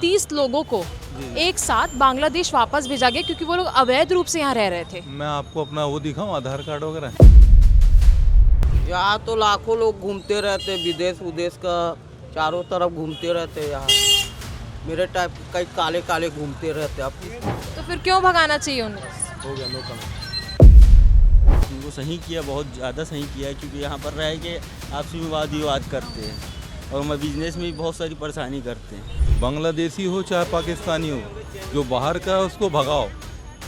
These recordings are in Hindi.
30 लोगों को एक साथ बांग्लादेश वापस भेजा गया क्योंकि वो लोग अवैध रूप से यहाँ रह रहे थे। मैं आपको अपना वो दिखाऊं, आधार कार्ड वगैरह। यहाँ तो लाखों लोग घूमते रहते, विदेश उदेश का चारों तरफ घूमते रहते। यहाँ मेरे टाइप के कई काले काले घूमते रहते। आप तो फिर क्यों भगाना चाहिए उन्हें? हो गया, नो कमेंट। उनको सही किया, बहुत ज़्यादा सही किया है, क्योंकि यहाँ पर रह के आपसी वाद विवाद करते हैं और मैं बिजनेस में भी बहुत सारी परेशानी करते हैं। बांग्लादेशी हो चाहे पाकिस्तानी हो, जो बाहर का है उसको भगाओ।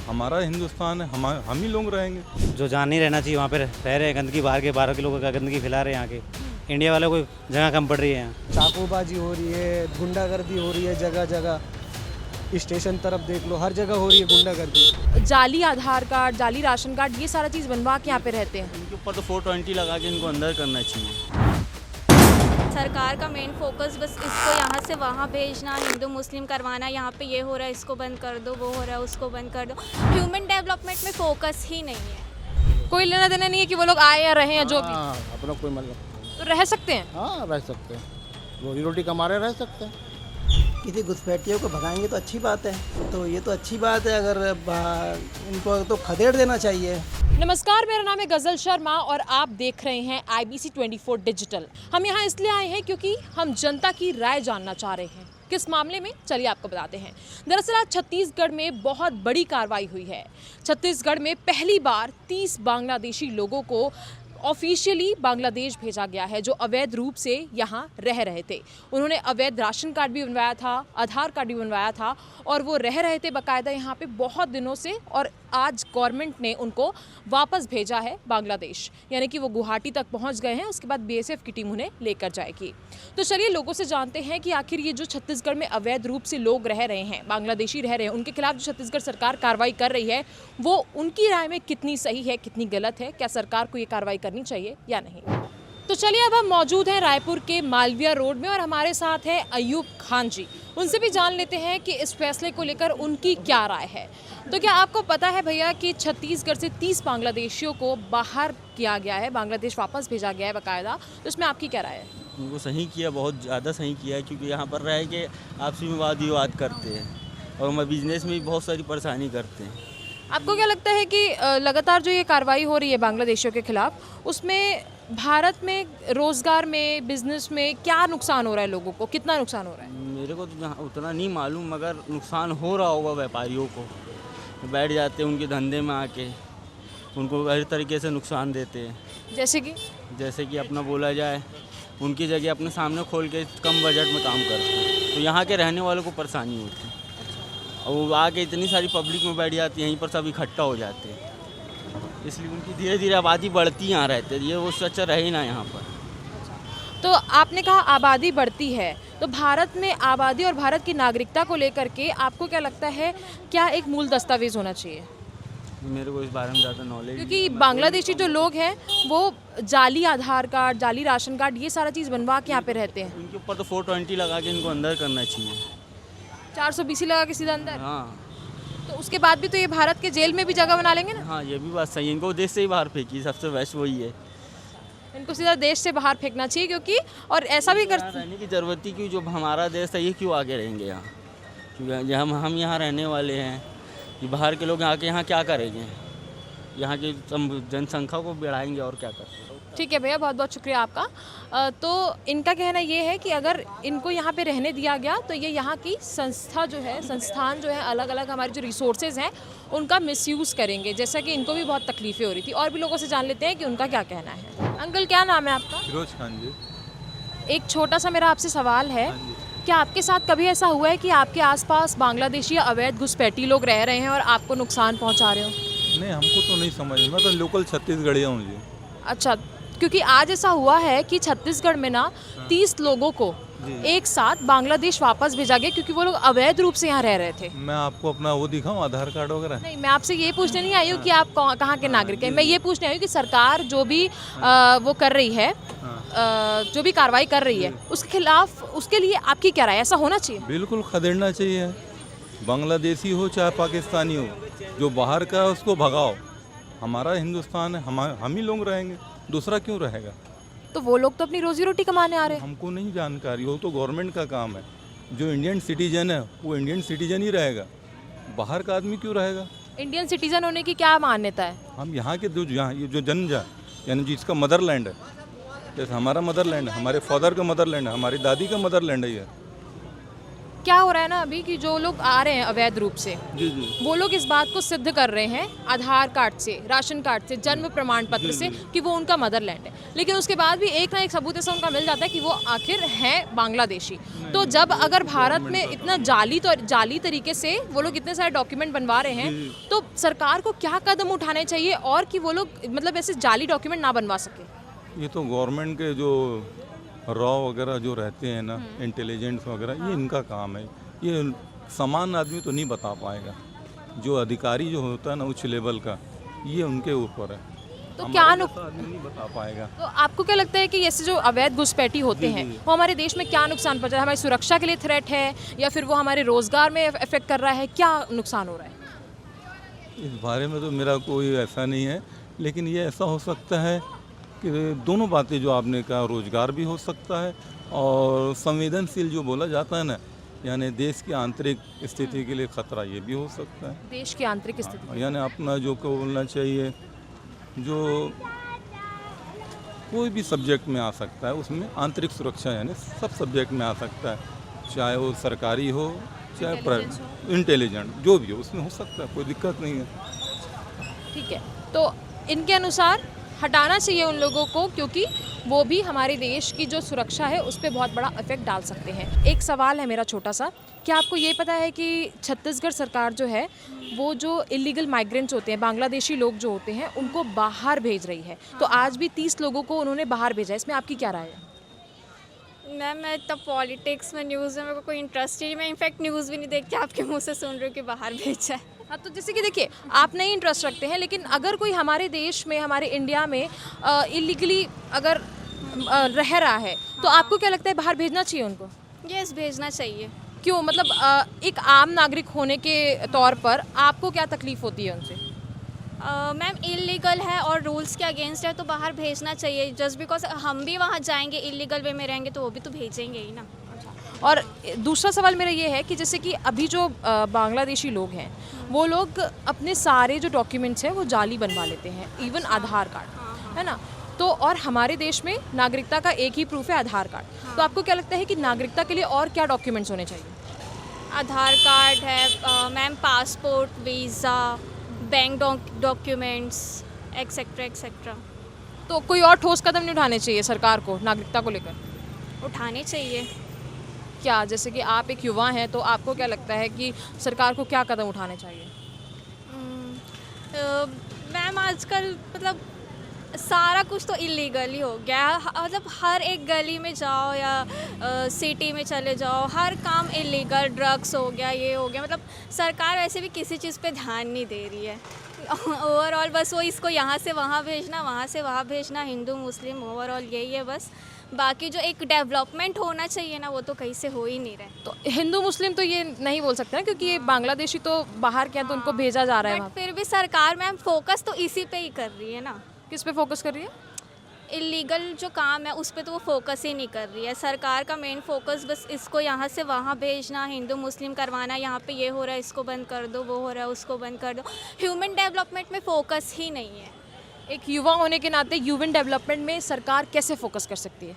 हमारा हिंदुस्तान है, हम ही लोग रहेंगे। जो जहाँ नहीं रहना चाहिए वहाँ पे रह रहे हैं, गंदगी बाहर के 12 किलो का गंदगी फैला रहे हैं। यहाँ के इंडिया वालों को जगह कम पड़ रही है। यहाँ चाकूबाजी हो रही है, गुंडागर्दी हो रही है, जगह जगह स्टेशन तरफ देख लो, हर जगह हो रही है गुंडागर्दी। जाली आधार कार्ड, जाली राशन कार्ड, ये सारा चीज़ बनवा के यहाँ पे रहते हैं। इनके ऊपर तो 420 लगा के इनको अंदर करना चाहिए। सरकार का मेन फोकस बस इसको यहाँ से वहाँ भेजना, हिंदू मुस्लिम करवाना। यहाँ पे ये हो रहा है, इसको बंद कर दो, वो हो रहा है, उसको बंद कर दो। ह्यूमन डेवलपमेंट में फोकस ही नहीं है। कोई लेना देना नहीं है कि वो लोग आए या रहे या जो भी। अपना कोई मतलब। तो रह सकते हैं। हाँ, रह सकते हैं, रोजी रोटी कमा रहे, रह सकते हैं। किसी घुसपैठियों को भगाएंगे तो अच्छी बात है, तो ये तो अच्छी बात है। अगर इनको तो खदेड़ देना चाहिए। नमस्कार, मेरा नाम है गजल शर्मा और आप देख रहे हैं IBC 24 डिजिटल। हम यहाँ इसलिए आए हैं क्योंकि हम जनता की राय जानना चाह रहे हैं। किस मामले में, चलिए आपको बताते हैं। दरअसल आज छत्तीसगढ़ में बहुत बड़ी कार्रवाई हुई है। छत्तीसगढ़ में पहली बार 30 बांग्लादेशी लोगों को ऑफिशियली बांग्लादेश भेजा गया है, जो अवैध रूप से यहाँ रह रहे थे। उन्होंने अवैध राशन कार्ड भी बनवाया था, आधार कार्ड भी बनवाया था और वो रह रहे थे बाकायदा यहाँ पे बहुत दिनों से। और आज गवर्नमेंट ने उनको वापस भेजा है बांग्लादेश, यानी कि वो गुवाहाटी तक पहुँच गए हैं। उसके बाद BSF की टीम उन्हें लेकर जाएगी। तो चलिए लोगों से जानते हैं कि आखिर ये जो छत्तीसगढ़ में अवैध रूप से लोग रह रहे हैं, बांग्लादेशी रह रहे हैं, उनके खिलाफ जो छत्तीसगढ़ सरकार कार्रवाई कर रही है वो उनकी राय में कितनी सही है, कितनी गलत है, क्या सरकार को ये कार्रवाई करनी चाहिए या नहीं। तो चलिए अब हम मौजूद हैं रायपुर के मालवीय रोड में और हमारे साथ है अयूब खान जी। उनसे भी जान लेते हैं कि इस फैसले को लेकर उनकी क्या राय है। तो क्या आपको पता है भैया कि छत्तीसगढ़ से 30 बांग्लादेशियों को बाहर किया गया है, बांग्लादेश वापस भेजा गया है बाकायदा, तो इसमें आपकी क्या राय है? उनको सही किया, बहुत ज़्यादा सही किया है, क्योंकि यहाँ पर रह के आपसी वाद विवाद करते हैं और मैं बिजनेस में भी बहुत सारी परेशानी करते हैं। आपको क्या लगता है कि लगातार जो ये कार्रवाई हो रही है बांग्लादेशियों के खिलाफ, उसमें भारत में रोजगार में, बिजनेस में क्या नुकसान हो रहा है, लोगों को कितना नुकसान हो रहा है? मेरे को तो उतना नहीं मालूम, मगर नुकसान हो रहा होगा व्यापारियों को। बैठ जाते हैं उनके धंधे में आके, उनको हर तरीके से नुकसान देते हैं। जैसे कि अपना बोला जाए, उनकी जगह अपने सामने खोल के कम बजट में काम करते हैं, तो यहाँ के रहने वालों को परेशानी होती है। और वो आके इतनी सारी पब्लिक में बैठ जाती है, यहीं पर सब इकट्ठा हो जाते हैं, इसलिए उनकी धीरे धीरे आबादी बढ़ती यहाँ रहते हैं। ये वो सच रहे ना यहाँ पर। तो आपने कहा आबादी बढ़ती है, तो भारत में आबादी और भारत की नागरिकता को लेकर के आपको क्या लगता है, क्या एक मूल दस्तावेज होना चाहिए? मेरे को इस बारे में ज़्यादा नॉलेज, क्योंकि बांग्लादेशी जो लोग हैं वो जाली आधार कार्ड, जाली राशन कार्ड, ये सारा चीज़ बनवा के यहाँ पे रहते हैं। उनके ऊपर तो 420 लगा के इनको अंदर करना चाहिए। 420 लगा के सीधा अंदर? हाँ, तो उसके बाद भी तो ये भारत के जेल में भी जगह बना लेंगे ना? हाँ, ये भी बात सही है। इनको देश से ही बाहर फेंकी, सबसे बेस्ट वही है। इनको सीधा देश से बाहर फेंकना चाहिए, क्योंकि और ऐसा भी करते रहने की ज़रूरत ही क्यों, जो हमारा देश है ये क्यों आगे रहेंगे यहाँ, क्योंकि हम यहाँ रहने वाले हैं। कि बाहर के लोग आके यहाँ क्या करेंगे, यहाँ की जनसंख्या को बढ़ाएंगे और क्या करेंगे। ठीक है भैया, बहुत बहुत शुक्रिया आपका। तो इनका कहना ये है कि अगर इनको यहाँ पे रहने दिया गया तो ये यहाँ की संस्थान जो है अलग अलग हमारे जो रिसोर्सेज हैं उनका मिसयूज़ करेंगे, जैसा कि इनको भी बहुत तकलीफ़ें हो रही थी। और भी लोगों से जान लेते हैं कि उनका क्या कहना है। अंकल, क्या नाम है आपका? फिरोज खान जी। एक छोटा सा मेरा आपसे सवाल है, क्या आपके साथ कभी ऐसा हुआ है कि आपके आसपास बांग्लादेशी या अवैध घुसपैठी लोग रह रहे हैं और आपको नुकसान पहुँचा रहे हो? नहीं, हमको तो नहीं समझ में, तो लोकल छत्तीसगढ़िया हूँ जी। अच्छा, क्योंकि आज ऐसा हुआ है कि छत्तीसगढ़ में ना 30 लोगों को एक साथ बांग्लादेश वापस भेजा गया क्योंकि वो लोग अवैध रूप से यहाँ रह रहे थे। मैं आपको अपना वो दिखाऊं, आधार कार्ड वगैरह। नहीं, मैं आपसे ये पूछने नहीं आई हूँ कि आप कहाँ के नागरिक हैं। मैं ये पूछने आई हूँ कि सरकार जो भी वो कर रही है, जो भी कार्रवाई कर रही है, उसके खिलाफ, उसके लिए आपकी क्या राय? ऐसा होना चाहिए? बिल्कुल खदेड़ना चाहिए। बांग्लादेशी हो चाहे पाकिस्तानी हो, जो बाहर का है उसको भगाओ। हमारा हिंदुस्तान है, हम ही लोग रहेंगे, दूसरा क्यों रहेगा। तो वो लोग तो अपनी रोजी रोटी कमाने आ रहे हैं। हमको नहीं जानकारी, वो तो गवर्नमेंट का काम है। जो इंडियन सिटीजन है वो इंडियन सिटीजन ही रहेगा, बाहर का आदमी क्यों रहेगा? इंडियन सिटीजन होने की क्या मान्यता है? हम यहाँ के ये जो जन्म यानी जिसका मदरलैंड है, जैसे हमारा मदरलैंड है, हमारे फादर का मदरलैंड है, हमारी दादी का मदरलैंड है ये। क्या हो रहा है ना अभी कि जो लोग आ रहे हैं अवैध रूप से, जी जी, वो लोग इस बात को सिद्ध कर रहे हैं आधार कार्ड से, राशन कार्ड से, जन्म प्रमाण पत्र से कि वो उनका मदरलैंड है, लेकिन उसके बाद भी एक ना एक सबूत ऐसा उनका मिल जाता है कि वो आखिर हैं बांग्लादेशी। तो जब अगर भारत में इतना जाली तरीके से वो लोग इतने सारे डॉक्यूमेंट बनवा रहे हैं, तो सरकार को क्या कदम उठाने चाहिए और कि वो लोग मतलब ऐसे जाली डॉक्यूमेंट ना बनवा सके? ये तो गवर्नमेंट के जो रॉ वगैरह जो रहते हैं ना, इंटेलिजेंस वगैरह, ये इनका काम है। ये सामान्य आदमी तो नहीं बता पाएगा, जो अधिकारी जो होता है ना उच्च लेवल का, ये उनके ऊपर है। तो क्या आदमी नहीं बता पाएगा। तो आपको क्या लगता है कि ऐसे जो अवैध घुसपैठी होते हैं वो हमारे देश में क्या नुकसान पहुंचा है? हमारी सुरक्षा के लिए थ्रेट है या फिर वो हमारे रोजगार में इफेक्ट कर रहा है? क्या नुकसान हो रहा है? इस बारे में तो मेरा कोई ऐसा नहीं है, लेकिन ये ऐसा हो सकता है कि दोनों बातें जो आपने कहा, रोजगार भी हो सकता है और संवेदनशील जो बोला जाता है ना, यानी देश की आंतरिक स्थिति के लिए खतरा, ये भी हो सकता है। देश की आंतरिक स्थिति यानी अपना जो को बोलना चाहिए, जो कोई भी सब्जेक्ट में आ सकता है, उसमें आंतरिक सुरक्षा यानी सब सब्जेक्ट में आ सकता है, चाहे वो सरकारी हो चाहे प्राइवेट, इंटेलिजेंट जो भी हो उसमें हो सकता है, कोई दिक्कत नहीं है। ठीक है, तो इनके अनुसार हटाना चाहिए उन लोगों को, क्योंकि वो भी हमारे देश की जो सुरक्षा है उस पर बहुत बड़ा इफेक्ट डाल सकते हैं। एक सवाल है मेरा छोटा सा, क्या आपको ये पता है कि छत्तीसगढ़ सरकार जो है वो जो इलीगल माइग्रेंट्स होते हैं, बांग्लादेशी लोग जो होते हैं, उनको बाहर भेज रही है? तो आज भी 30 लोगों को उन्होंने बाहर भेजा है, इसमें आपकी क्या राय है? मैम मैं तब पॉलिटिक्स में, न्यूज़ में मेरे को कोई इंटरेस्ट ही नहीं, मैं इनफैक्ट न्यूज़ भी नहीं देखती, आपके मुंह से सुन रही हूँ कि बाहर भेजा है। हाँ, तो जैसे कि देखिए, आप नहीं इंटरेस्ट रखते हैं, लेकिन अगर कोई हमारे देश में, हमारे इंडिया में इलीगली अगर रह रहा है, तो आपको क्या लगता है बाहर भेजना चाहिए उनको? यस, भेजना चाहिए। क्यों? मतलब एक आम नागरिक होने के तौर पर आपको क्या तकलीफ होती है उनसे? मैम इलीगल है और रूल्स के अगेंस्ट है तो बाहर भेजना चाहिए। जस्ट बिकॉज हम भी वहाँ जाएंगे, इलीगल वे में रहेंगे, तो वो भी तो भेजेंगे ही ना। और दूसरा सवाल मेरा ये है कि जैसे कि अभी जो बांग्लादेशी लोग हैं, वो लोग अपने सारे जो डॉक्यूमेंट्स हैं वो जाली बनवा लेते हैं, इवन आधार कार्ड, है ना? तो और हमारे देश में नागरिकता का एक ही प्रूफ है, आधार कार्ड। तो आपको क्या लगता है कि नागरिकता के लिए और क्या डॉक्यूमेंट्स होने चाहिए? आधार कार्ड है ma'am, passport, visa, bank documents, etcetera etcetera. तो कोई और ठोस कदम नहीं उठाने चाहिए सरकार को नागरिकता को लेकर? उठाने चाहिए। क्या, जैसे कि आप एक युवा हैं, तो आपको क्या लगता है कि सरकार को क्या कदम उठाने चाहिए? मैम आजकल मतलब सारा कुछ तो इलीगल ही हो गया है, मतलब हर एक गली में जाओ या सिटी में चले जाओ, हर काम इलीगल, ड्रग्स हो गया, ये हो गया, मतलब सरकार वैसे भी किसी चीज़ पे ध्यान नहीं दे रही है। ओवरऑल बस वो इसको यहाँ से वहाँ भेजना, वहाँ से वहाँ भेजना, हिंदू मुस्लिम ओवरऑल यही है बस। बाकी जो एक डेवलपमेंट होना चाहिए ना, वो तो कहीं से हो ही नहीं रहा है। तो हिंदू मुस्लिम तो ये नहीं बोल सकते ना, क्योंकि ये बांग्लादेशी तो बाहर के हैं, तो उनको भेजा जा रहा है बट वहाँ। फिर भी सरकार मैम फोकस तो इसी पे ही कर रही है ना। किस पे फोकस कर रही है? इलीगल जो काम है उस पे तो वो फोकस ही नहीं कर रही है। सरकार का मेन फोकस बस इसको यहाँ से वहाँ भेजना, हिंदू मुस्लिम करवाना, यहाँ पे ये हो रहा है इसको बंद कर दो, वो हो रहा है उसको बंद कर दो। ह्यूमन डेवलपमेंट में फोकस ही नहीं है। एक युवा होने के नाते ह्यूमन डेवलपमेंट में सरकार कैसे फोकस कर सकती है?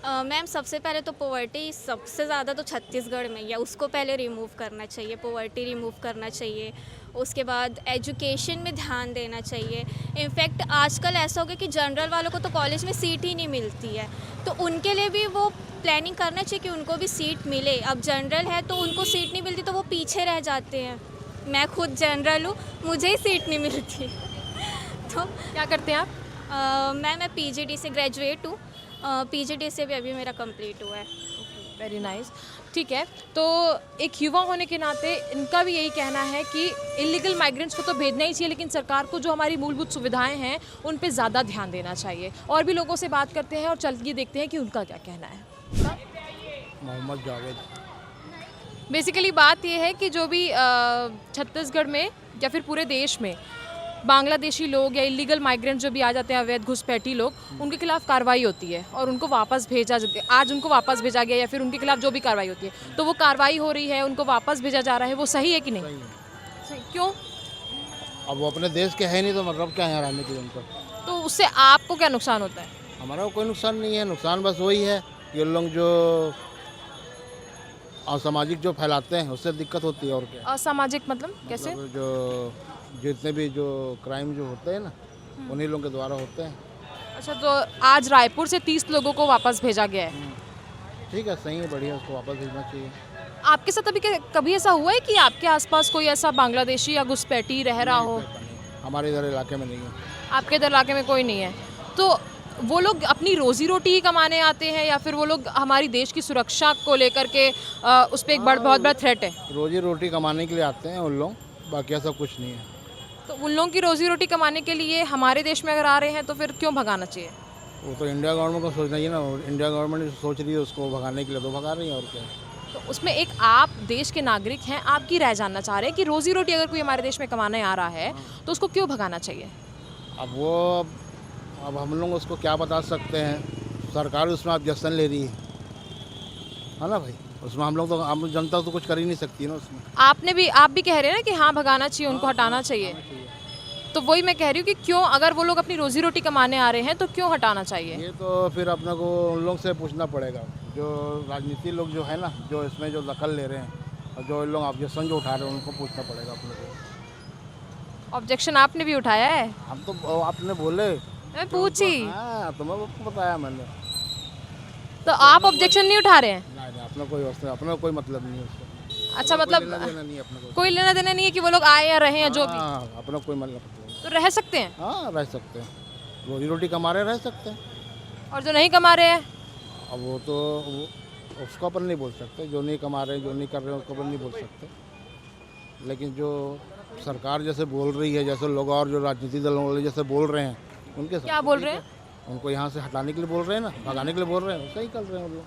मैम सबसे पहले तो पॉवर्टी सबसे ज़्यादा तो छत्तीसगढ़ में ही है, उसको पहले रिमूव करना चाहिए, पॉवर्टी रिमूव करना चाहिए। उसके बाद एजुकेशन में ध्यान देना चाहिए। इनफैक्ट आजकल ऐसा हो गया कि जनरल वालों को तो कॉलेज में सीट ही नहीं मिलती है, तो उनके लिए भी वो प्लानिंग करना चाहिए कि उनको भी सीट मिले। अब जनरल है तो उनको सीट नहीं मिलती तो वो पीछे रह जाते हैं। मैं खुद जनरल हूँ, मुझे ही सीट नहीं मिलती। तो क्या करते हैं आप? मैं PGD से ग्रेजुएट हूँ, PGD से भी अभी मेरा कंप्लीट हुआ है। Very nice. ठीक है, तो एक युवा होने के नाते इनका भी यही कहना है कि इलीगल माइग्रेंट्स को तो भेजना ही चाहिए, लेकिन सरकार को जो हमारी मूलभूत सुविधाएं हैं उन पे ज़्यादा ध्यान देना चाहिए। और भी लोगों से बात करते हैं और चल के देखते हैं कि उनका क्या कहना है। मोहम्मद जावेद। बेसिकली बात यह है कि जो भी छत्तीसगढ़ में या फिर पूरे देश में बांग्लादेशी लोग या इलीगल माइग्रेंट जो भी आ जाते हैं, अवैध घुसपैठी लोग, उनके खिलाफ कार्रवाई होती है और उनको वापस भेजा जाता है। आज उनको वापस भेजा गया या फिर उनके खिलाफ जो भी कार्रवाई होती है, तो वो कार्रवाई हो रही है, उनको वापस भेजा जा रहा है, वो सही है कि नहीं? सही। क्यों? अब वो अपने देश के है नहीं तो मतलब क्या है रहने के लिए उनको। तो उससे आपको क्या नुकसान होता है? हमारा कोई नुकसान नहीं है, नुकसान बस वही है ये लोग जो असामाजिक जो फैलाते हैं उससे दिक्कत होती है। और क्या असामाजिक मतलब कैसे? मतलब जो जितने भी जो क्राइम जो होते हैं ना उन्हीं लोगों के द्वारा होते हैं। अच्छा, तो आज रायपुर से 30 लोगों को वापस भेजा गया है। ठीक है, सही है, बढ़िया, उसको वापस भेजना चाहिए। आपके साथ अभी कभी ऐसा हुआ है कि आपके आसपास कोई ऐसा बांग्लादेशी या घुसपैठी रह रहा हो? हमारे इधर इलाके में नहीं है। आपके इधर इलाके में कोई नहीं है, तो वो लोग अपनी रोजी रोटी ही कमाने आते हैं या फिर वो लोग हमारी देश की सुरक्षा को लेकर के उस पर एक बहुत बड़ा थ्रेट है? रोजी रोटी कमाने के लिए आते हैं उन लोग, बाकी ऐसा कुछ नहीं है। तो उन लोगों की रोजी रोटी कमाने के लिए हमारे देश में अगर आ रहे हैं तो फिर क्यों भगाना चाहिए? वो तो इंडिया गवर्नमेंट को सोचना चाहिए ना। इंडिया गवर्नमेंट सोच रही है उसको भगाने के लिए तो भगा रही है, और क्या। तो उसमें एक आप देश के नागरिक हैं, आपकी राय जानना चाह रहे हैं कि रोजी रोटी अगर कोई हमारे देश में कमाने आ रहा है तो उसको क्यों भगाना चाहिए? अब हम लोग उसको क्या बता सकते हैं, सरकार उसमें ऑब्जेक्शन ले रही है ना भाई। उसमें हम लोग तो आम जनता तो कुछ कर ही नहीं सकती ना उसमें। आप भी कह रहे हैं ना कि हाँ भगाना चाहिए, उनको हटाना चाहिए। तो वही मैं कह रही हूँ कि क्यों, अगर वो लोग अपनी रोजी रोटी कमाने आ रहे हैं तो क्यों हटाना चाहिए? ये तो फिर अपने को उन लोग से पूछना पड़ेगा, जो राजनीति लोग जो है ना, जो इसमें जो दखल ले रहे हैं और जो लोग ऑब्जेक्शन जो उठा रहे हैं उनको पूछना पड़ेगा अपने को। ऑब्जेक्शन आपने भी उठाया है? हम तो आपने बोले, मैं पूछी। हाँ, तो मैं बताया मैंने। तो आप ऑब्जेक्शन नहीं उठा रहे हैं? नहीं, अपना कोई मतलब नहीं है उससे। अच्छा, मतलब कोई लेना देना नहीं है कि वो लोग आए या रहे या जो भी? अपना कोई मतलब नहीं। तो रह सकते हैं? हाँ, रह सकते हैं, रोजी रोटी कमा रहे रह सकते हैं। और जो नहीं कमा रहे हैं? अब वो तो उसको अपन नहीं बोल सकते, जो नहीं कमा रहे, जो नहीं कर रहे हैं उसको अपन नहीं बोल सकते। लेकिन जो सरकार जैसे बोल रही है, जैसे लोग और जो राजनीतिक दलों वाले जैसे बोल रहे हैं, उनके क्या बोल रहे हैं? उनको यहाँ से हटाने के लिए बोल रहे हैं ना, भगाने के लिए बोल रहे हैं, सही कर रहे हैं। वो लोग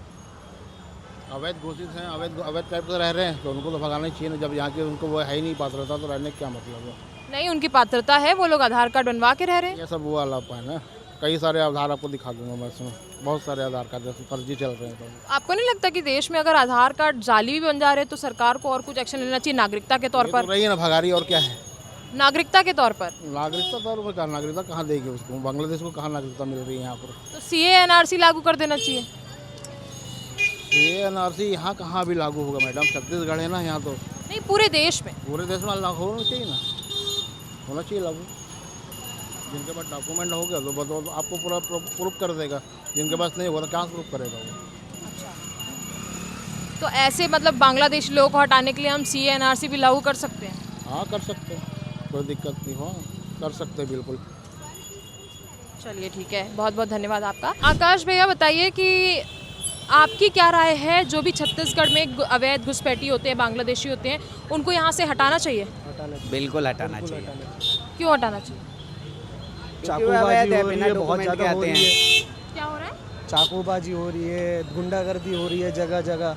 अवैध घोषित हैं, अवैध टाइप से रह रहे हैं, तो उनको तो भगाना ही चाहिए ना। जब यहाँ के उनको वो है ही नहीं पात्रता, तो रहने का क्या मतलब है? नहीं, उनकी पात्रता है, वो लोग आधार कार्ड बनवा के रह रहे हैं। ये सब वो वाला है ना, कई सारे आधार आपको दिखा दूंगा मैं इसमें, बहुत सारे आधार कार्ड जैसे फर्जी चल रहे हैं। तो आपको नहीं लगता कि देश में अगर आधार कार्ड जाली भी बन जा रहे हैं तो सरकार को और कुछ एक्शन लेना चाहिए नागरिकता के तौर पर? रही है ना, भगा रही, और क्या है। नागरिकता के तौर पर? नागरिकता तौर पर क्या, नागरिकता कहाँ देगी उसको? बांग्लादेश को कहाँ नागरिकता मिल रही है यहाँ पर? तो CA NRC लागू कर देना चाहिए। CA NRC यहाँ कहाँ भी लागू होगा मैडम, छत्तीसगढ़ है ना यहाँ तो। नहीं, पूरे देश में? पूरे देश में लागू होना चाहिए ना, होना चाहिए लागू। जिनके पास डॉक्यूमेंट हो गया तो बताओ, तो आपको पूरा प्रूफ कर देगा। जिनके पास नहीं होगा तो कहाँ से प्रूफ करेगा वो? अच्छा, तो ऐसे मतलब बांग्लादेशी लोगों को हटाने के लिए हम CA NRC भी लागू कर सकते हैं? हाँ, कर सकते हैं, कोई दिक्कत नहीं हो, कर सकते हैं बिल्कुल। चलिए ठीक है, बहुत बहुत धन्यवाद आपका। आकाश भैया बताइए कि आपकी क्या राय है, जो भी छत्तीसगढ़ में अवैध घुसपैठी होते हैं, बांग्लादेशी होते हैं, उनको यहाँ से हटाना चाहिए? बिल्कुल हटाना चाहिए। क्यों हटाना चाहिए? चाकूबाजी हो रही है, बहुत ज़्यादा हो रही है। क्या हो रहा है? चाकूबाजी हो रही है, गुंडागर्दी हो रही है, जगह जगह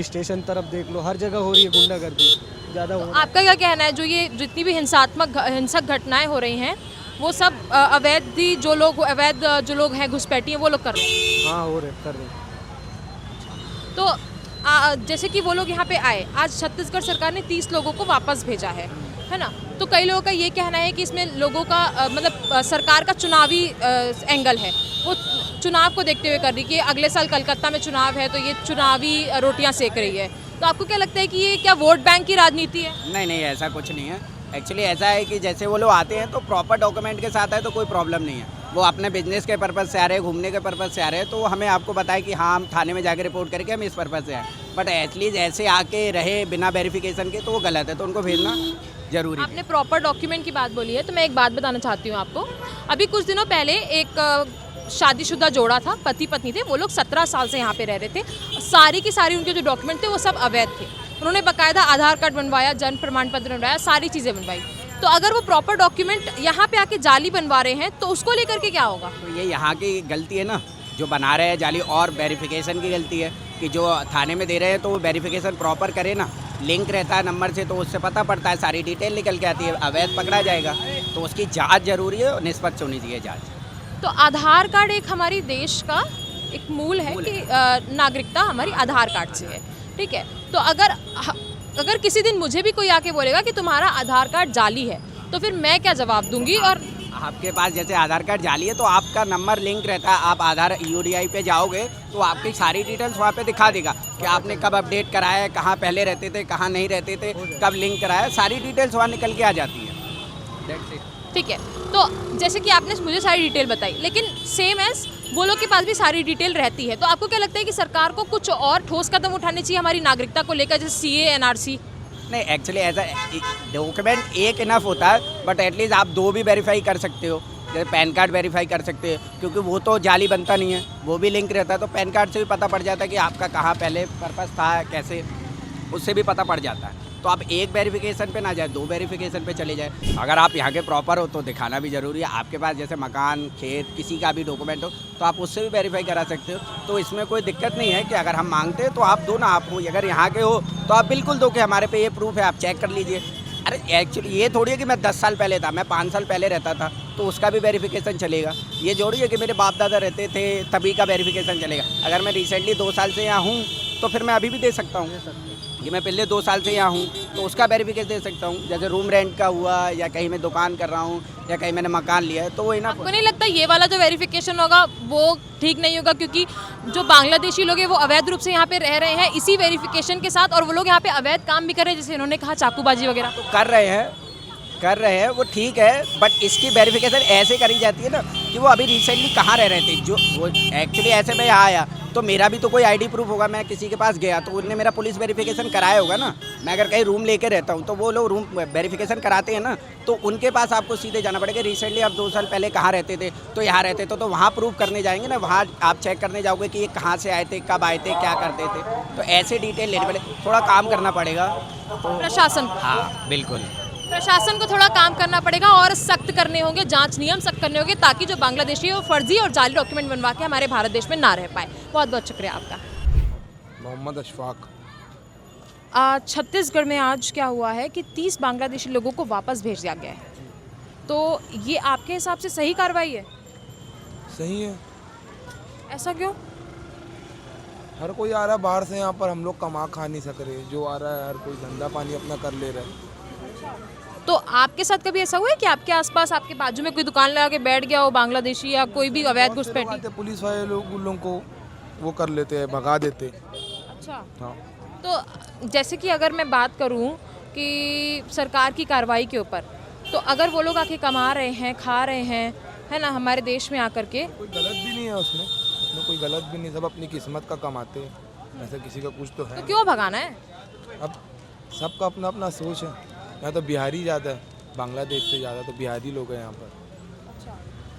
स्टेशन तरफ देख लो, हर जगह हो रही है गुंडागर्दी ज़्यादा हो रही है। आपका क्या कहना है, जो ये जितनी भी हिंसक घटनाएं हो रही हैं वो सब अवैध जो लोग हैं घुसपैठी हैं वो लोग कर रहे हैं? हाँ, हो रहे, कर रहे हैं। तो जैसे कि वो लोग यहाँ पे आए, आज छत्तीसगढ़ सरकार ने 30 लोगों को वापस भेजा है ना? तो कई लोगों का ये कहना है कि इसमें लोगों का मतलब सरकार का चुनावी एंगल है, वो चुनाव को देखते हुए कर रही कि अगले साल कलकत्ता में चुनाव है तो ये चुनावी रोटियां सेक रही है। तो आपको क्या लगता है कि ये क्या वोट बैंक की राजनीति है? नहीं, ऐसा कुछ नहीं है। एक्चुअली ऐसा है कि जैसे वो लोग आते हैं तो प्रॉपर डॉक्यूमेंट के साथ है तो कोई प्रॉब्लम नहीं है। वो अपने बिजनेस के पर्पज़ से आ रहे हैं, घूमने के पर्पज़ से आ रहे हैं, तो हमें आपको बताया कि हाँ, हम थाने में जाके रिपोर्ट करके हम इस पर्पज़ से आए। बट एटलीस्ट ऐसे आके रहे बिना वेरिफिकेशन के तो वो गलत है, तो उनको भेजना जरूरी है। आपने प्रॉपर डॉक्यूमेंट की बात बोली है तो मैं एक बात बताना चाहती हूँ आपको। अभी कुछ दिनों पहले एक शादीशुदा जोड़ा था, पति पत्नी थे, वो लोग 17 साल से यहाँ पे रह रहे थे। सारी की सारी उनके जो डॉक्यूमेंट थे वो सब अवैध थे। उन्होंने बाकायदा आधार कार्ड बनवाया, जन्म प्रमाण पत्र बनवाया, सारी चीज़ें बनवाई। तो अगर वो प्रॉपर डॉक्यूमेंट यहाँ पे आके जाली बनवा रहे हैं तो उसको लेकर के क्या होगा? तो ये यहाँ की गलती है ना, जो बना रहे हैं जाली, और वेरिफिकेशन की गलती है कि जो थाने में दे रहे हैं तो वो वेरिफिकेशन प्रॉपर करे ना, लिंक रहता है नंबर से तो उससे पता पड़ता है, सारी डिटेल निकल के आती है, अवैध पकड़ा जाएगा। तो उसकी जांच जरूरी है और निष्पक्ष होनी चाहिए जांच। तो आधार कार्ड एक हमारी देश का एक मूल है कि नागरिकता हमारी आधार कार्ड से है, ठीक है। तो अगर किसी दिन मुझे भी कोई आके बोलेगा कि तुम्हारा आधार कार्ड जाली है, तो फिर मैं क्या जवाब दूंगी? और आपके पास जैसे आधार कार्ड जाली है तो आपका नंबर लिंक रहता है, आप आधार UDI पे जाओगे तो आपकी सारी डिटेल्स वहाँ पे दिखा देगा कि आपने कब अपडेट कराया है, कहाँ पहले रहते थे, कहाँ नहीं रहते थे, कब लिंक कराया, सारी डिटेल्स वहाँ निकल के आ जाती है। ठीक है, तो जैसे कि आपने मुझे सारी डिटेल बताई, लेकिन सेम एज वो लोग के पास भी सारी डिटेल रहती है, तो आपको क्या लगता है कि सरकार को कुछ और ठोस कदम उठाने चाहिए हमारी नागरिकता को लेकर, जैसे CA NRC? नहीं, एक्चुअली ऐसा डॉक्यूमेंट एक इनफ होता है, बट एटलीस्ट आप 2 भी वेरीफाई कर सकते हो। जैसे पैन कार्ड वेरीफाई कर सकते हैं, क्योंकि वो तो जाली बनता नहीं है, वो भी लिंक रहता है, तो पैन कार्ड से भी पता पड़ जाता है कि आपका कहाँ पहले पर्पस था, कैसे, उससे भी पता पड़ जाता है। तो आप एक वेरिफिकेशन पे ना जाए, 2 वेरिफिकेशन पे चले जाए। अगर आप यहाँ के प्रॉपर हो तो दिखाना भी ज़रूरी है। आपके पास जैसे मकान, खेत, किसी का भी डॉक्यूमेंट हो तो आप उससे भी वेरीफाई करा सकते हो। तो इसमें कोई दिक्कत नहीं है कि अगर हम मांगते हैं तो आप दो ना, आप हो अगर यहाँ के हो तो आप बिल्कुल दो कि हमारे पे ये प्रूफ है, आप चेक कर लीजिए। अरे एक्चुअली ये थोड़ी है कि मैं 10 साल पहले था, मैं 5 साल पहले रहता था तो उसका भी वेरिफिकेशन चलेगा। ये जोड़ी है कि मेरे बाप दादा रहते थे तभी का वेरिफिकेशन चलेगा। अगर मैं रिसेंटली 2 साल से यहाँ हूँ तो फिर मैं अभी भी दे सकता हूँ कि मैं पहले 2 साल से यहाँ हूँ तो उसका वेरिफिकेशन दे सकता हूँ। जैसे रूम रेंट का हुआ, या कहीं मैं दुकान कर रहा हूँ, या कहीं मैंने मकान लिया है, तो वो इनफ। आपको नहीं लगता ये वाला जो वेरिफिकेशन होगा वो ठीक नहीं होगा? क्योंकि जो बांग्लादेशी लोग हैं वो अवैध रूप से यहाँ पे रह रहे हैं इसी वेरिफिकेशन के साथ, और वो लोग यहाँ पे अवैध काम भी कर रहे हैं, जैसे इन्होंने कहा चाकूबाजी वगैरह। तो कर रहे हैं वो ठीक है, बट इसकी वेरिफिकेशन ऐसे करी जाती है ना कि वो अभी रिसेंटली कहाँ रह रहे थे। जो वो एक्चुअली ऐसे मैं यहाँ आया तो मेरा भी तो कोई ID प्रूफ होगा, मैं किसी के पास गया तो उन्होंने मेरा पुलिस वेरिफिकेशन कराया होगा ना। मैं अगर कहीं रूम लेके रहता हूँ तो वो लोग रूम वेरिफिकेशन कराते हैं ना, तो उनके पास आपको सीधे जाना पड़ेगा। रिसेंटली आप 2 साल पहले कहाँ रहते थे, तो यहाँ रहते थे, तो वहाँ प्रूफ करने जाएंगे ना, वहाँ आप चेक करने जाओगे कि ये कहाँ से आए थे, कब आए थे, क्या करते थे। तो ऐसे डिटेल लेने पड़े, थोड़ा काम करना पड़ेगा तो प्रशासन, हाँ बिल्कुल प्रशासन को थोड़ा काम करना पड़ेगा और सख्त करने होंगे, जांच नियम सख्त करने होंगे, ताकि जो बांग्लादेशी वो फर्जी और जाली डॉक्यूमेंट बनवा के हमारे भारत देश में ना रह पाए। बहुत बहुत शुक्रिया आपका। मोहम्मद अशफाक। छत्तीसगढ़ में आज क्या हुआ है कि 30 बांग्लादेशी लोगों को वापस भेज दिया गया है, तो ये आपके हिसाब से सही कार्रवाई है? सही है। ऐसा क्यों? हर कोई आ रहा है बाहर से, यहाँ पर हम लोग कमा खा नहीं सक रहे। जो आ रहा है हर कोई धंधा पानी अपना कर ले रहा है। तो आपके साथ कभी ऐसा हुआ है कि आपके आसपास, आपके बाजू में कोई दुकान लगा के बैठ गया हो बांग्लादेशी या कोई भी अवैध घुसपैठी? पुलिस वाले लोग उन लोगों को वो कर लेते हैं, भगा देते। अच्छा, हाँ। तो जैसे कि अगर मैं बात करूं कि सरकार की कार्रवाई के ऊपर, तो अगर वो लोग आके कमा रहे हैं, खा रहे हैं, है ना, हमारे देश में आकर के, कोई गलत भी नहीं है उसमें कोई गलत भी नहीं, सब अपनी किस्मत का कमाते हैं। ऐसा किसी का कुछ तो है, तो क्यों भगाना है? अब सबका अपना अपना सोच है। यहाँ तो बिहारी ज़्यादा है, बांग्लादेश से ज़्यादा तो बिहारी लोग हैं यहाँ पर। अच्छा,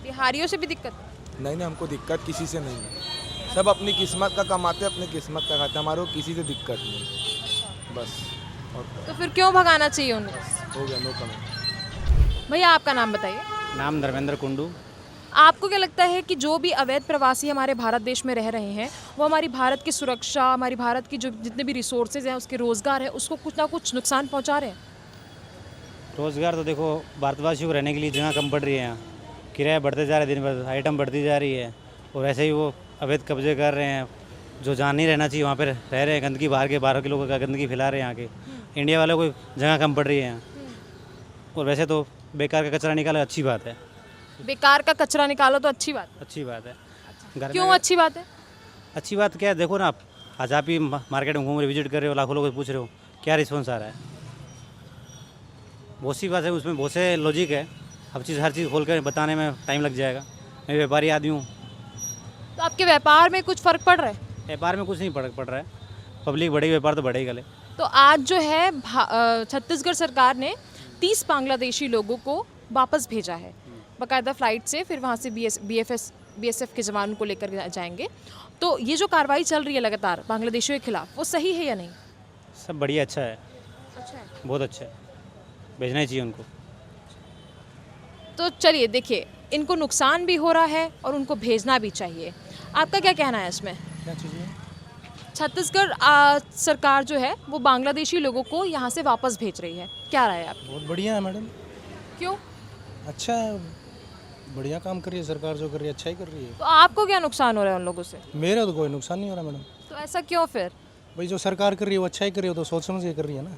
बिहारियों से भी दिक्कत? नहीं, हमको दिक्कत किसी से नहीं है। सब अपनी किस्मत का कमाते, अपनी किस्मत का खाते, हमारे को किसी से दिक्कत नहीं, बस। और तो फिर क्यों भगाना चाहिए उन्हें? हो गया, नो कमेंट। भैया आपका नाम बताइए। नाम धर्मेंद्र कुंडू। आपको क्या लगता है कि जो भी अवैध प्रवासी हमारे भारत देश में रह रहे हैं वो हमारी भारत की सुरक्षा, हमारी भारत की जो जितने भी रिसोर्सेज हैं, उसके रोज़गार है, उसको कुछ ना कुछ नुकसान पहुंचा रहे हैं? रोज़गार तो देखो, भारतवासियों को रहने के लिए जगह कम पड़ रही है, यहाँ किराया बढ़ते जा रहा है, दिन भर आइटम बढ़ती जा रही है, और वैसे ही वो अवैध कब्जे कर रहे हैं। जो जहाँ नहीं रहना चाहिए वहाँ पर रह रहे हैं, गंदगी बाहर के लोगों का गंदगी फैला रहे हैं यहाँ के। इंडिया वालों को जगह कम पड़ रही है यहाँ। और वैसे तो बेकार का कचरा निकालो अच्छी बात है। बेकार का कचरा निकालो तो अच्छी बात है। क्यों अच्छी बात है? अच्छी बात क्या है, देखो ना, आप आज आप ही मार्केट में घूम रहे, विजिट कर रहे हो, लाखों लोगों से पूछ रहे हो, क्या रिस्पॉन्स आ रहा है? बहुत सी बात है, उसमें बहुत से लॉजिक है। हर चीज़ खोल कर बताने में टाइम लग जाएगा। मैं व्यापारी आदमी हूँ। तो आपके व्यापार में कुछ फ़र्क पड़ रहा है? व्यापार में कुछ नहीं फर्क पड़ रहा है, पब्लिक बढ़ेगी, व्यापार तो बढ़ेगा। गले तो आज जो है छत्तीसगढ़ सरकार ने 30 बांग्लादेशी लोगों को वापस भेजा है बाकायदा फ़्लाइट से, फिर वहाँ से BSF के जवानों को लेकर जाएंगे। तो ये जो कार्रवाई चल रही है लगातार बांग्लादेशियों के खिलाफ, वो सही है या नहीं? सब बढ़िया, अच्छा है, बहुत अच्छा है, भेजना ही चाहिए उनको। तो चलिए देखिए, इनको नुकसान भी हो रहा है और उनको भेजना भी चाहिए। आपका क्या कहना है इसमें? क्या चीज़? छत्तीसगढ़ सरकार जो है वो बांग्लादेशी लोगों को यहाँ से वापस भेज रही है, क्या राय है आपकी? बहुत बढ़िया है मैडम। क्यों? अच्छा है, बढ़िया काम कर रही है सरकार, जो कर रही है अच्छा ही कर रही है। तो आपको क्या नुकसान हो रहा है उन लोगों से? मेरा तो कोई नुकसान नहीं हो रहा मैडम। तो ऐसा क्यों फिर? भाई जो सरकार कर रही है वो अच्छा ही कर रही है, तो सोच समझ के कर रही है ना।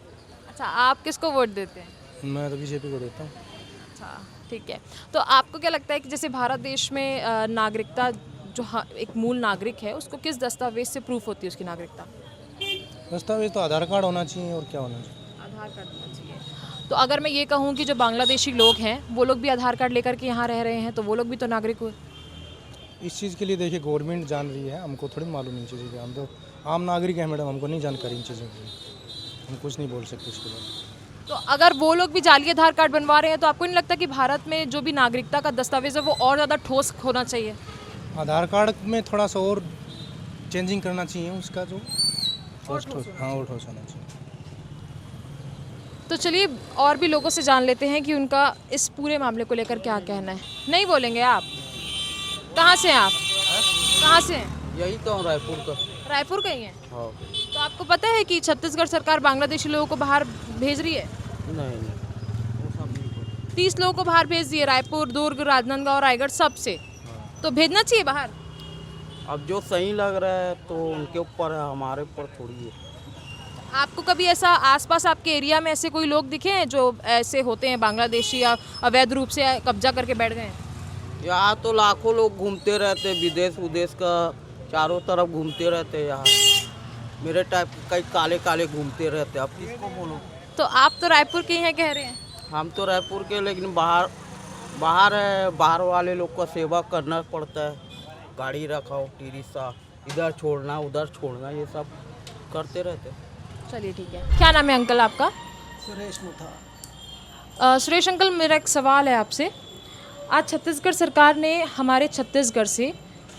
अच्छा, आप किसको वोट देते हैं? मैं तो बीजेपी को देता हूँ। अच्छा, ठीक है। तो आपको क्या लगता है कि जैसे भारत देश में नागरिकता जो एक मूल नागरिक है उसको किस दस्तावेज से प्रूफ होती है उसकी नागरिकता? दस्तावेज तो आधार कार्ड होना चाहिए, और क्या होना चाहिए। आधार कार्ड होना चाहिए। तो अगर मैं ये कहूँ कि जो बांग्लादेशी लोग हैं वो लोग भी आधार कार्ड लेकर के यहाँ रह रहे हैं तो वो लोग भी तो नागरिक हुए। इस चीज़ के लिए देखिए गवर्नमेंट जान रही है, हमको थोड़ी मालूम इन चीज़ों की। हम तो आम नागरिक हैं मैडम, हमको नहीं जानकारी इन चीज़ों की, हम कुछ नहीं बोल सकते इसके बारे। तो अगर वो लोग भी जाली आधार कार्ड बनवा रहे हैं तो आपको नहीं लगता कि भारत में जो भी नागरिकता का दस्तावेज है वो और ज़्यादा ठोस होना चाहिए? आधार कार्ड में थोड़ा सा और चेंजिंग करना चाहिए उसका, जो और ठोस होना चाहिए। तो चलिए और भी लोगों से जान लेते हैं कि उनका इस पूरे मामले को लेकर क्या कहना है। नहीं बोलेंगे आप? कहाँ से हैं आप? कहाँ से हैं? यही तो हूँ, रायपुर का। रायपुर का ही हैं? हाँ। तो आपको पता है कि छत्तीसगढ़ सरकार बांग्लादेशी लोगों को बाहर भेज रही है? नहीं 30 लोगों को बाहर भेज दिए, रायपुर, दुर्ग, राजनांदगांव, रायगढ़, सब से। तो भेजना चाहिए बाहर? अब जो सही लग रहा है तो उनके ऊपर है, हमारे ऊपर थोड़ी है। आपको कभी ऐसा आसपास आपके एरिया में ऐसे कोई लोग दिखे हैं जो ऐसे होते हैं बांग्लादेशी या अवैध रूप से कब्जा करके बैठ गए हैं? यहाँ तो लाखों लोग घूमते रहते, विदेश उदेश का चारों तरफ घूमते रहते। यहाँ मेरे टाइप के कई काले काले घूमते रहते। आप किसको बोलो? तो आप तो रायपुर के हैं कह रहे हैं। हम तो रायपुर के, लेकिन बाहर है, बाहर वाले लोग का सेवा करना पड़ता है। गाड़ी रखाओ, टीरिसा इधर छोड़ना उधर छोड़ना, ये सब करते रहते। चलिए ठीक है। क्या नाम है अंकल आपका? सुरेश मुथा। सुरेश अंकल, मेरा एक सवाल है आपसे। आज छत्तीसगढ़ सरकार ने हमारे छत्तीसगढ़ से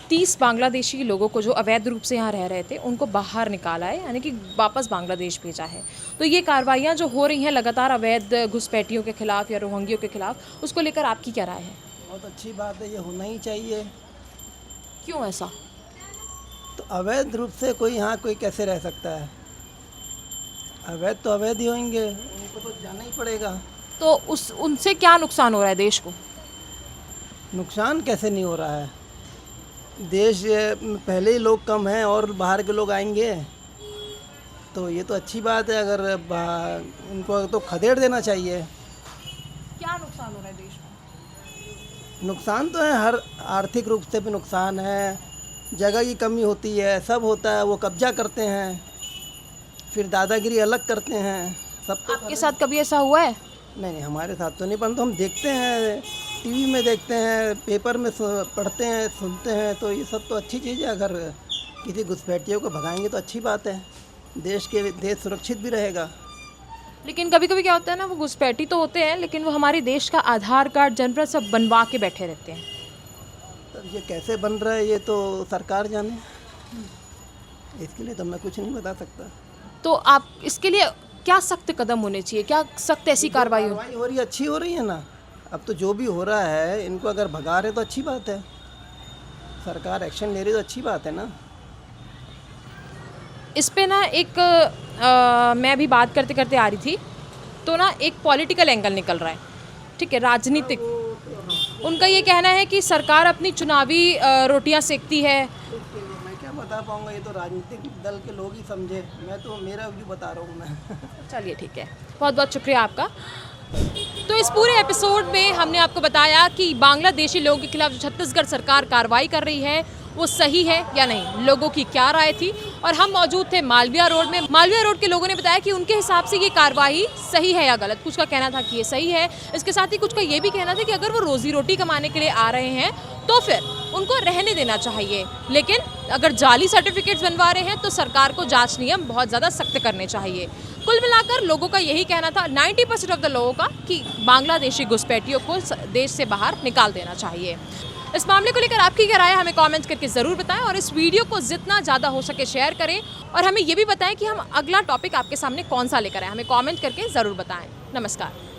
30 बांग्लादेशी लोगों को जो अवैध रूप से यहाँ रह रहे थे उनको बाहर निकाला है, यानी कि वापस बांग्लादेश भेजा है। तो ये कार्रवाइयाँ जो हो रही हैं लगातार अवैध घुसपैठियों के खिलाफ या रोहिंग्यों के खिलाफ, उसको लेकर आपकी क्या राय है? बहुत अच्छी बात है, ये होना ही चाहिए। क्यों ऐसा? तो अवैध रूप से कोई कैसे रह सकता है? अवैध तो अवैध ही होंगे, उनको तो जाना ही पड़ेगा। तो उनसे क्या नुकसान हो रहा है देश को? नुकसान कैसे नहीं हो रहा है? देश पहले ही लोग कम हैं और बाहर के लोग आएंगे, तो ये तो अच्छी बात है। अगर उनको तो खदेड़ देना चाहिए। क्या नुकसान हो रहा है देश में? नुकसान तो है, हर आर्थिक रूप से भी नुकसान है, जगह की कमी होती है, सब होता है। वो कब्जा करते हैं, फिर दादागिरी अलग करते हैं। सब तो आपके साथ कभी ऐसा हुआ है? नहीं, हमारे साथ तो नहीं, परंतु हम देखते हैं, टीवी में देखते हैं, पेपर में पढ़ते हैं, सुनते हैं। तो ये सब तो अच्छी चीज़ है। अगर किसी घुसपैठियों को भगाएंगे तो अच्छी बात है, देश सुरक्षित भी रहेगा। लेकिन कभी कभी क्या होता है ना, वो घुसपैठी तो होते हैं लेकिन वो हमारे देश का आधार कार्ड जनरल सब बनवा के बैठे रहते हैं। तब ये कैसे बन रहा है ये तो सरकार जाने, इसके लिए तो मैं कुछ नहीं बता सकता। तो आप इसके लिए क्या सख्त कदम होने चाहिए? क्या सख्त ऐसी कार्रवाई हो रही है, अच्छी हो रही है ना। अब तो जो भी हो रहा है, इनको अगर भगा रहे तो अच्छी बात है। सरकार एक्शन ले रही तो अच्छी बात है ना। इस पे ना एक मैं अभी बात करते करते आ रही थी तो ना एक पॉलिटिकल एंगल निकल रहा है, ठीक है, राजनीतिक। उनका ये कहना है कि सरकार अपनी चुनावी रोटियां सेकती है। मैं क्या बता पाऊंगा, ये तो राजनीतिक दल के लोग ही समझे। मैं तो मेरा व्यू बता रहा हूँ मैं। चलिए ठीक है, बहुत बहुत शुक्रिया आपका। तो इस पूरे एपिसोड में हमने आपको बताया कि बांग्लादेशी लोगों के खिलाफ जो छत्तीसगढ़ सरकार कार्रवाई कर रही है वो सही है या नहीं, लोगों की क्या राय थी। और हम मौजूद थे मालवीय रोड में। मालवीय रोड के लोगों ने बताया कि उनके हिसाब से ये कार्रवाई सही है या गलत। कुछ का कहना था कि ये सही है, इसके साथ ही कुछ का ये भी कहना था कि अगर वो रोजी रोटी कमाने के लिए आ रहे हैं तो फिर उनको रहने देना चाहिए, लेकिन अगर जाली सर्टिफिकेट्स बनवा रहे हैं तो सरकार को जांच नियम बहुत ज़्यादा सख्त करने चाहिए। कुल मिलाकर लोगों का यही कहना था, 90% ऑफ द लोगों का, कि बांग्लादेशी घुसपैठियों को देश से बाहर निकाल देना चाहिए। इस मामले को लेकर आपकी क्या राय है हमें कमेंट करके ज़रूर बताएं और इस वीडियो को जितना ज़्यादा हो सके शेयर करें और हमें ये भी बताएं कि हम अगला टॉपिक आपके सामने कौन सा लेकर आए, हमें कमेंट करके ज़रूर बताएं। नमस्कार।